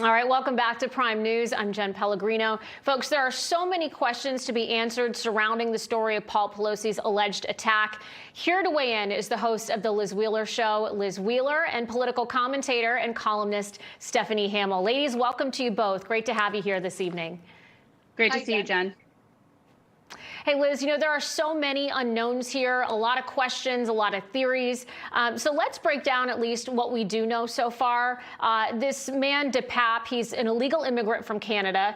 All right, welcome back to Prime News. I'm Jenn Pellegrino. Folks, there are so many questions to be answered surrounding the story of Paul Pelosi's alleged attack. Here to weigh in is the host of The Liz Wheeler Show, Liz Wheeler, and political commentator and columnist Stephanie Hamill. Ladies, welcome to you both. Great to have you here this evening. Great to see you, Jen. Hey, Liz, you know, there are so many unknowns here, a lot of questions, a lot of theories. So let's break down at least what we do know so far. This man, DePape, he's an illegal immigrant from Canada.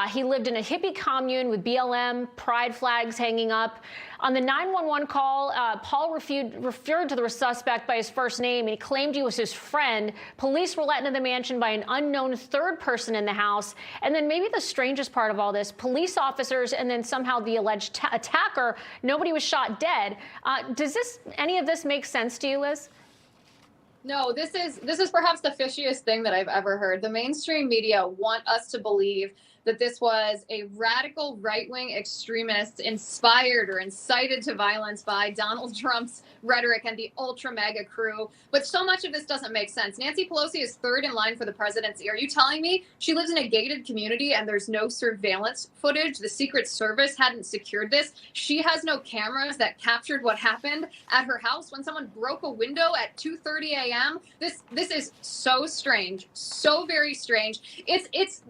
He lived in a hippie commune with BLM, pride flags hanging up. On the 911 call, Paul referred to the suspect by his first name, and he claimed he was his friend. Police were let into the mansion by an unknown third person in the house. And then maybe the strangest part of all this, police officers and then somehow the alleged attacker, nobody was shot dead. Does any of this make sense to you, Liz? No, this is perhaps the fishiest thing that I've ever heard. The mainstream media want us to believe that this was a radical right-wing extremist inspired or incited to violence by Donald Trump's rhetoric and the ultra mega crew. But so much of this doesn't make sense. Nancy Pelosi is third in line for the presidency. Are you telling me she lives in a gated community and there's no surveillance footage? The Secret Service hadn't secured this. She has no cameras that captured what happened at her house when someone broke a window at 2:30 a.m. This is so strange, so very strange.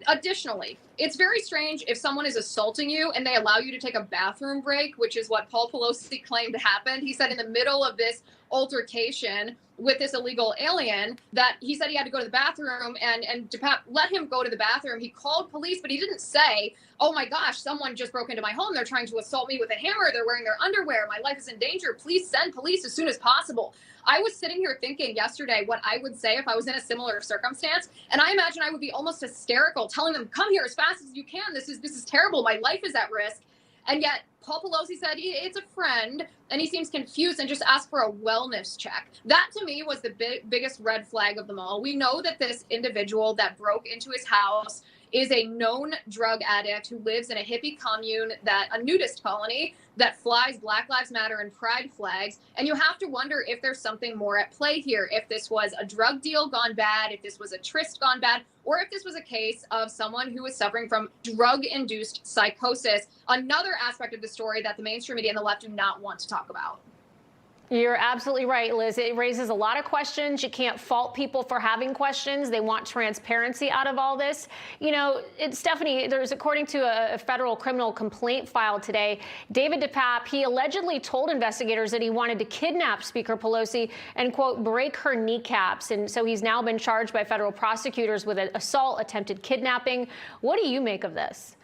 Additionally, it's very strange if someone is assaulting you and they allow you to take a bathroom break, which is what Paul Pelosi claimed happened. He said in the middle of this altercation with this illegal alien that he said he had to go to the bathroom, and DePape let him go to the bathroom. He called police, but he didn't say, oh my gosh, someone just broke into my home. They're trying to assault me with a hammer. They're wearing their underwear. My life is in danger. Please send police as soon as possible. I was sitting here thinking yesterday what I would say if I was in a similar circumstance. And I imagine I would be almost hysterical, telling them, come here as fast as you can. This is terrible. My life is at risk. And yet Paul Pelosi said it's a friend, and he seems confused and just asked for a wellness check. That to me was the biggest red flag of them all. We know that this individual that broke into his house is a known drug addict who lives in a hippie commune, a nudist colony that flies Black Lives Matter and pride flags. And you have to wonder if there's something more at play here, if this was a drug deal gone bad, if this was a tryst gone bad, or if this was a case of someone who is suffering from drug-induced psychosis. Another aspect of the story that the mainstream media and the left do not want to talk about. You're absolutely right, Liz. It raises a lot of questions. You can't fault people for having questions. They want transparency out of all this. You know, Stephanie, according to a federal criminal complaint filed today, David DePape, he allegedly told investigators that he wanted to kidnap Speaker Pelosi and, quote, break her kneecaps. And so he's now been charged by federal prosecutors with an assault, attempted kidnapping. What do you make of this?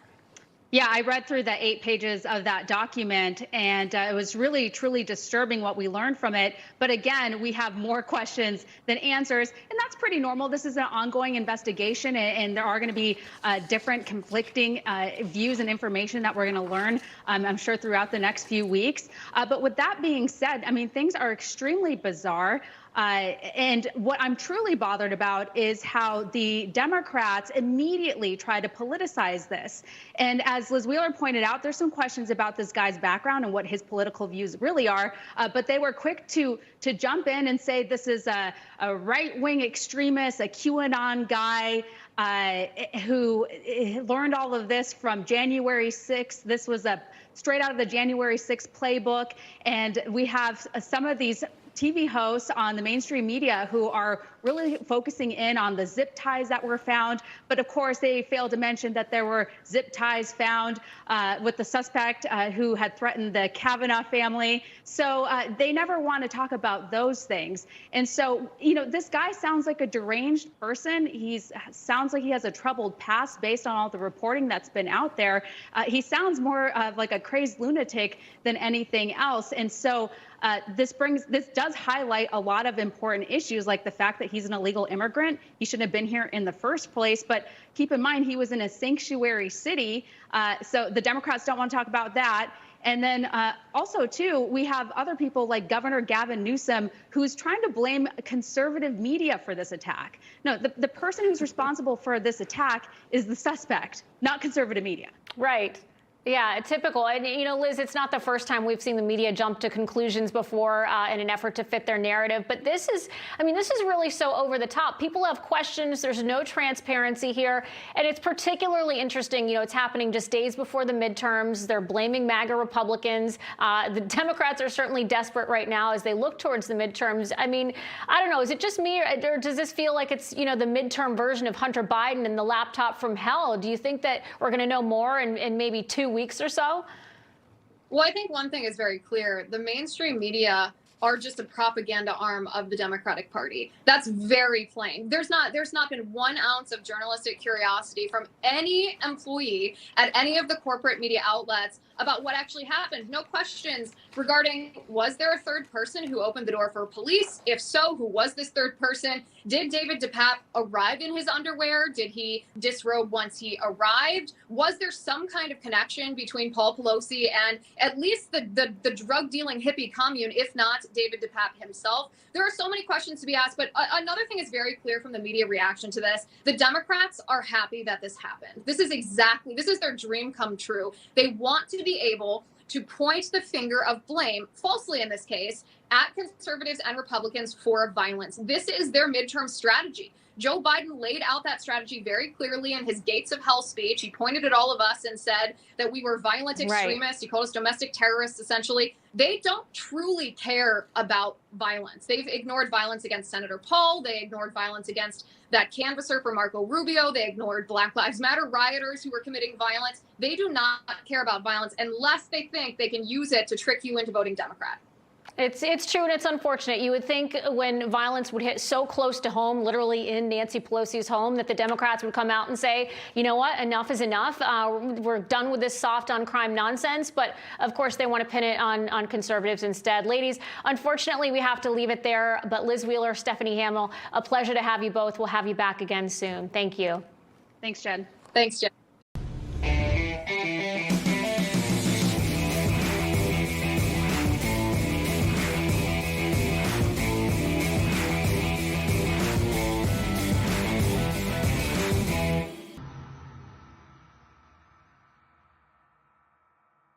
Yeah, I read through the 8 pages of that document, and it was really, truly disturbing what we learned from it. But again, we have more questions than answers, and that's pretty normal. This is an ongoing investigation, and there are going to be different conflicting views and information that we're going to learn, I'm sure, throughout the next few weeks. But with that being said, I mean, things are extremely bizarre. And what I'm truly bothered about is how the Democrats immediately try to politicize this. And as Liz Wheeler pointed out, there's some questions about this guy's background and what his political views really are. But they were quick to jump in and say this is a right-wing extremist, a QAnon guy who learned all of this from January 6th. This was straight out of the January 6th playbook. And we have some of these TV hosts on the mainstream media who are really focusing in on the zip ties that were found. But of course, they failed to mention that there were zip ties found with the suspect who had threatened the Kavanaugh family. So they never want to talk about those things. And so, you know, this guy sounds like a deranged person. Sounds like he has a troubled past based on all the reporting that's been out there. He sounds more of like a crazed lunatic than anything else. And so this does highlight a lot of important issues, like the fact that he's an illegal immigrant. He shouldn't have been here in the first place. But keep in mind, he was in a sanctuary city. So the Democrats don't want to talk about that. And then also, too, we have other people like Governor Gavin Newsom, who's trying to blame conservative media for this attack. No, the person who's responsible for this attack is the suspect, not conservative media. Right. Yeah, typical. And, you know, Liz, it's not the first time we've seen the media jump to conclusions before in an effort to fit their narrative. But this is, I mean, this is really so over the top. People have questions. There's no transparency here. And it's particularly interesting. You know, it's happening just days before the midterms. They're blaming MAGA Republicans. The Democrats are certainly desperate right now as they look towards the midterms. I mean, I don't know. Is it just me, or does this feel like it's, you know, the midterm version of Hunter Biden and the laptop from hell? Do you think that we're going to know more in maybe 2 weeks or so? Well, I think one thing is very clear. The mainstream media are just a propaganda arm of the Democratic Party. That's very plain. There's not been 1 ounce of journalistic curiosity from any employee at any of the corporate media outlets about what actually happened. No questions regarding, was there a third person who opened the door for police? If so, who was this third person? Did David DePape arrive in his underwear? Did he disrobe once he arrived? Was there some kind of connection between Paul Pelosi and at least the drug dealing hippie commune, if not David DePape himself? There are so many questions to be asked, but another thing is very clear from the media reaction to this. The Democrats are happy that this happened. This is their dream come true. They want to be able to point the finger of blame, falsely in this case, at conservatives and Republicans for violence. This is their midterm strategy. Joe Biden laid out that strategy very clearly in his Gates of Hell speech. He pointed at all of us and said that we were violent extremists. Right. He called us domestic terrorists, essentially. They don't truly care about violence. They've ignored violence against Senator Paul. They ignored violence against that canvasser for Marco Rubio. They ignored Black Lives Matter rioters who were committing violence. They do not care about violence unless they think they can use it to trick you into voting Democrat. It's true, and it's unfortunate. You would think when violence would hit so close to home, literally in Nancy Pelosi's home, that the Democrats would come out and say, you know what, enough is enough. We're done with this soft on crime nonsense. But of course, they want to pin it on conservatives instead. Ladies, unfortunately, we have to leave it there. But Liz Wheeler, Stephanie Hamill, a pleasure to have you both. We'll have you back again soon. Thank you. Thanks, Jen. Thanks, Jen.